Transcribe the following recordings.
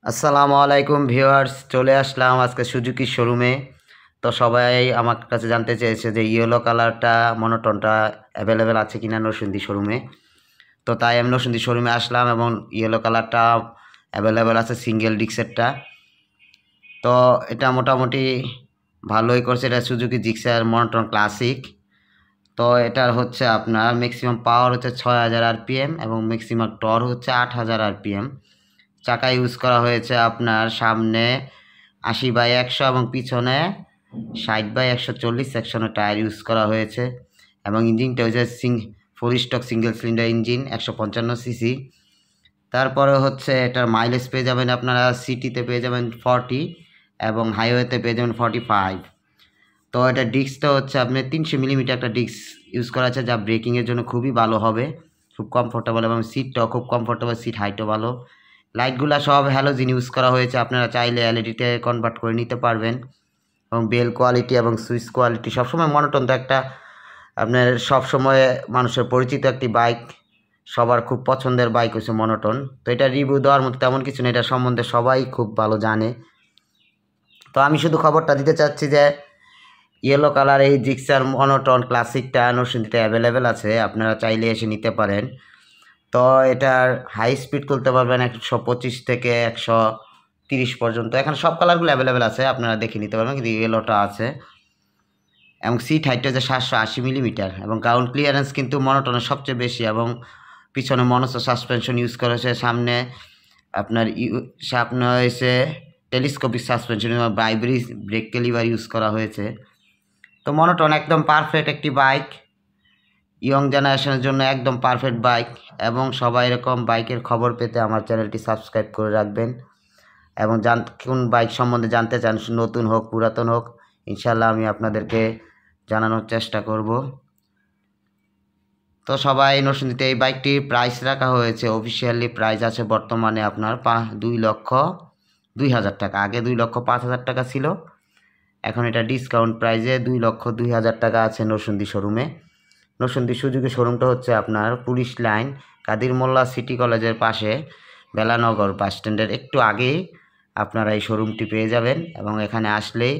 আসসালামু আলাইকুম ভিউয়ার্স, চলে আসলাম আজকে সুজুকি শোরুমে। তো সবাই আমার কাছে জানতে চেয়েছে যে ইয়েলো কালারটা মনোটনটা অ্যাভেলেবেল আছে কিনা নরসিংদী শোরুমে। তো তাই আমি নরসিংদী শোরুমে আসলাম এবং ইয়েলো কালারটা অ্যাভেলেবেল আছে সিঙ্গেল ডিক্সেরটা। তো এটা মোটামুটি ভালোই করছে, এটা সুজুকি জিক্সার মনোটন ক্লাসিক। তো এটার হচ্ছে আপনার ম্যাক্সিমাম পাওয়ার হচ্ছে 6000 আরপিএম এবং ম্যাক্সিমাম টর হচ্ছে 8000 আরপিএম। চাকা ইউজ করা হয়েছে আপনার সামনে 80/100 এবং পিছনে 60/140 সেকশনের টায়ার ইউজ করা হয়েছে এবং ইঞ্জিনটা হচ্ছে 4 stock single cylinder engine 155 CC. তারপরে হচ্ছে এটার মাইলেজ পেয়ে যাবেন আপনারা সিটিতে পেয়ে যাবেন 40 এবং হাইওয়েতে পেয়ে যাবেন 45। তো এটা ডিস্কটা হচ্ছে আপনি 300 মিলিমিটার একটা ডিস্ক ইউজ করা আছে, যা ব্রেকিংয়ের জন্য খুবই ভালো হবে, খুব কমফোর্টেবল এবং সিটটাও খুব কমফোর্টেবল, সিট হাইটও ভালো। লাইটগুলা সব হ্যালোজিন ইউজ করা হয়েছে, আপনারা চাইলে এলইডিতে কনভার্ট করে নিতে পারবেন। এবং বেল কোয়ালিটি এবং সুইচ কোয়ালিটি সবসময় মনোটন তো একটা আপনার সবসময় মানুষের পরিচিত একটি বাইক, সবার খুব পছন্দের বাইক হচ্ছে মনোটন। তো এটা রিভিউ দেওয়ার মতো তেমন কিছু নেই, এটা সম্বন্ধে সবাই খুব ভালো জানে। তো আমি শুধু খবরটা দিতে চাচ্ছি যে ইয়েলো কালার এই জিক্সার মনোটন ক্লাসিকটা নরসিংদীতে অ্যাভেলেবেল আছে, আপনারা চাইলে এসে নিতে পারেন। তো এটার হাই স্পিড তুলতে পারবেন 125 থেকে 130 পর্যন্ত। এখানে সব কালারগুলো অ্যাভেলেবেল আছে, আপনারা দেখে নিতে পারবেন, কিন্তু ইয়েলোটা আছে। এবং সিট হাইটটা হচ্ছে 780 মিলিমিটার এবং গ্রাউন্ড ক্লিয়ারেন্স কিন্তু মনোটনের সবচেয়ে বেশি এবং পিছনে মনোসো সাসপেনশন ইউজ করা হয়েছে, সামনে সামনে হয়েছে টেলিস্কোপিক সাসপেনশন এবং বাইব্রিজ ব্রেক ক্যালিভার ইউজ করা হয়েছে। তো মনোটন একদম পারফেক্ট একটি বাইক, ইয়ং জেনারেশনের জন্য একদম পারফেক্ট বাইক। এবং সবাই এরকম বাইকের খবর পেতে আমার চ্যানেলটি সাবস্ক্রাইব করে রাখবেন এবং কোন বাইক সম্বন্ধে জানতে চান, নতুন হোক পুরাতন হোক, ইনশাল্লাহ আমি আপনাদেরকে জানানোর চেষ্টা করব। তো সবাই নরসিংদীতে এই বাইকটির প্রাইস রাখা হয়েছে, অফিসিয়ালি প্রাইস আছে বর্তমানে আপনার 2,02,000 টাকা। আগে 2,05,000 টাকা ছিল, এখন এটা ডিসকাউন্ট প্রাইসে 2,02,000 টাকা আছে নরসিংদী শোরুমে। নরসিংদী সুজুকি শোরুমটা হচ্ছে আপনার পুলিশ লাইন কাদির মোল্লা সিটি কলেজের পাশে, বেলানগর বাস স্ট্যান্ডের একটু আগেই আপনারা এই শোরুমটি পেয়ে যাবেন। এবং এখানে আসলেই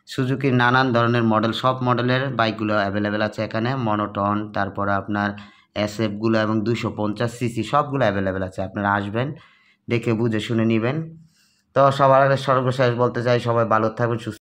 সুজুকির নানান ধরনের মডেল, সব মডেলের বাইকগুলো অ্যাভেলেবেল আছে এখানে, মনোটন, তারপরে আপনার এসএফগুলো এবং 250 সিসি সবগুলো অ্যাভেলেবেল আছে। আপনারা আসবেন, দেখে বুঝে শুনে নেবেন। তো সবার আগে সর্বশেষ বলতে চাই, সবাই ভালো থাকবেন, সুস্থ